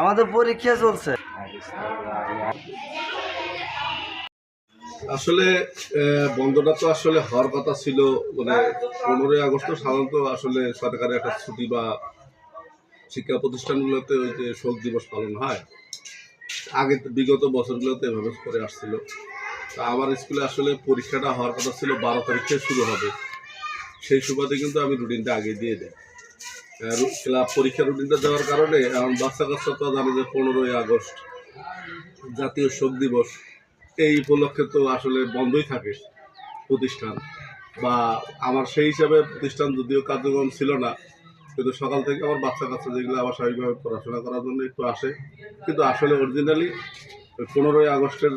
আমাদের পরীক্ষা চলছে। আসলে বন্ধটা তো আসলে হওয়ার কথা ছিল, মানে 15ই আগস্ট তো সাধারণত আসলে সরকারের একটা ছুটি বা শিক্ষা প্রতিষ্ঠানগুলোতে ওই যে শোক দিবস পালন হয়। আগে বিগত বছরগুলোতে এভাবে করে আসছিল। তা আমার স্কুলে আসলে পরীক্ষাটা হওয়ার কথা ছিল 12 তারিখে শুরু হবে। সেই সুবাদে কিন্তু আমি রুটিনটা আগে দিয়ে দিই। ক্লাব পরীক্ষা রুটিনটা দেওয়ার কারণে এখন বাচ্চা কাচ্চা তো জানি যে 15ই আগস্ট জাতীয় শোক দিবস, এই উপলক্ষে তো আসলে বন্ধই থাকে প্রতিষ্ঠান। বা আমার সেই হিসাবে প্রতিষ্ঠান যদিও কার্যক্রম ছিল না, কিন্তু সকাল থেকে আমার বাচ্চা কাচ্চা যেগুলো আবার স্বাভাবিকভাবে পড়াশোনা করার জন্য একটু আসে। কিন্তু আসলে অরিজিনালি 15ই আগস্টের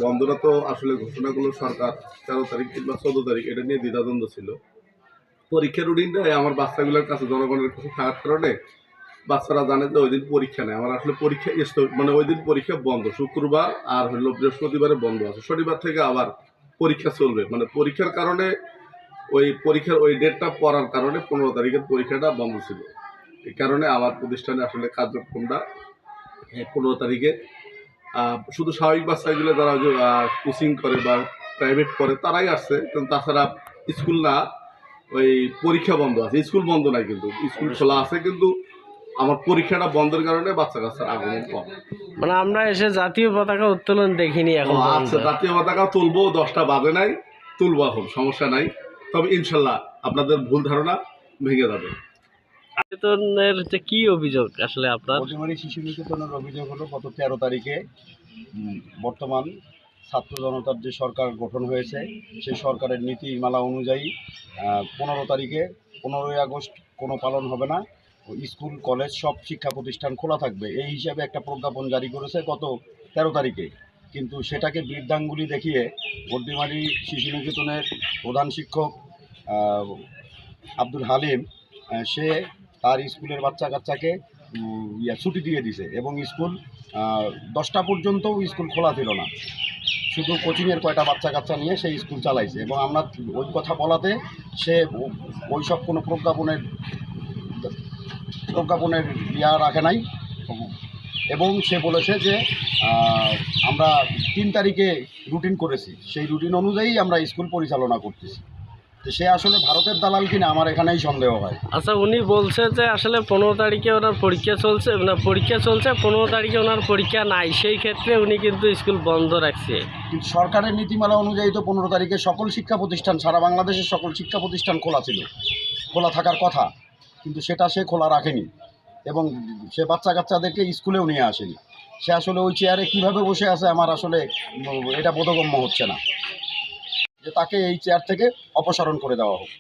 বন্ধটা তো আসলে ঘোষণাগুলো সরকার 13 তারিখ কিংবা 14 তারিখ এটা নিয়ে দ্বিধাদ্বন্দ্ব ছিল। পরীক্ষার রুটিনটাই আমার বাচ্চাগুলোর কাছে, জনগণের কাছে থাকার কারণে বাচ্চারা জানে যে ওই দিন পরীক্ষা নেই। আমার আসলে পরীক্ষা মানে ওই দিন পরীক্ষা বন্ধ, শুক্রবার আর হলো বৃহস্পতিবারে বন্ধ আছে, শনিবার থেকে আবার পরীক্ষা চলবে। মানে পরীক্ষার কারণে ওই পরীক্ষার ওই ডেটটা পড়ার কারণে 15 তারিখের পরীক্ষাটা বন্ধ ছিল। এই কারণে আমার প্রতিষ্ঠানে আসলে কার্যক্রমটা 15 তারিখে শুধু স্বাভাবিক বাচ্চাগুলো যারা কোচিং করে বা প্রাইভেট করে তারাই আসছে, কিন্তু তাছাড়া স্কুল না, ওই পরীক্ষা বন্ধ আছে। স্কুল বন্ধ নাই, কিন্তু স্কুল খোলা আছে, কিন্তু আমার পরীক্ষাটা বন্ধের কারণে বাচ্চা কাচ্চার আগমন কম। মানে আমরা এসে জাতীয় পতাকা উত্তোলন দেখিনি এখন। আচ্ছা, জাতীয় পতাকা তুলবো, 10টা বাজে নাই, তুলবো এখন, সমস্যা নাই। তবে ইনশাল্লাহ আপনাদের ভুল ধারণা ভেঙে যাবে। নিকেতনের যে কি অভিযোগ আসলে আপনার? অতিমারি শিশু নিকেতনের অভিযোগ হলো গত 13 তারিখে বর্তমান ছাত্র জনতার যে সরকার গঠন হয়েছে সেই সরকারের নীতিমালা অনুযায়ী 15 তারিখে 15ই আগস্ট কোনো পালন হবে না, স্কুল কলেজ সব শিক্ষা প্রতিষ্ঠান খোলা থাকবে এই হিসাবে একটা প্রজ্ঞাপন জারি করেছে গত 13 তারিখে। কিন্তু সেটাকে বৃদ্ধাঙ্গুলি দেখিয়ে বর্দিমারি শিশু নিকেতনের প্রধান শিক্ষক আব্দুল হালিম সে তার স্কুলের বাচ্চা কাচ্চাকে ছুটি দিয়ে দিছে এবং স্কুল 10টা পর্যন্তও স্কুল খোলা ছিল না, শুধু কোচিংয়ের কয়টা বাচ্চা কাচ্চা নিয়ে সেই স্কুল চালাইছে। এবং আমরা ওই কথা বলাতে সে ওই সব কোনো প্রজ্ঞাপনের রাখে নাই এবং সে বলেছে যে আমরা 3 তারিখে রুটিন করেছি, সেই রুটিন অনুযায়ী আমরা স্কুল পরিচালনা করতেছি। সে আসলে ভারতের দালাল কিনা আমার এখানেই সন্দেহ হয়। আচ্ছা, উনি বলছে যে আসলে 15 তারিখে ওনার পরীক্ষা চলছে, না পরীক্ষা চলছে, 15 তারিখে ওনার পরীক্ষা নাই, সেই ক্ষেত্রে উনি কিন্তু স্কুল বন্ধ রাখছে। কিন্তু সরকারের নীতিমালা অনুযায়ী তো 15 তারিখে সকল শিক্ষা প্রতিষ্ঠান, সারা বাংলাদেশের সকল শিক্ষা প্রতিষ্ঠান খোলা ছিল, খোলা থাকার কথা, কিন্তু সেটা সে খোলা রাখেনি এবং সে বাচ্চা কাচ্চাদেরকে স্কুলেও নিয়ে আসেনি। সে আসলে ওই চেয়ারে কীভাবে বসে আছে আমার আসলে এটা বোধগম্য হচ্ছে না যে তাকে এই চেয়ার থেকে অপসারণ করে দেওয়া হোক।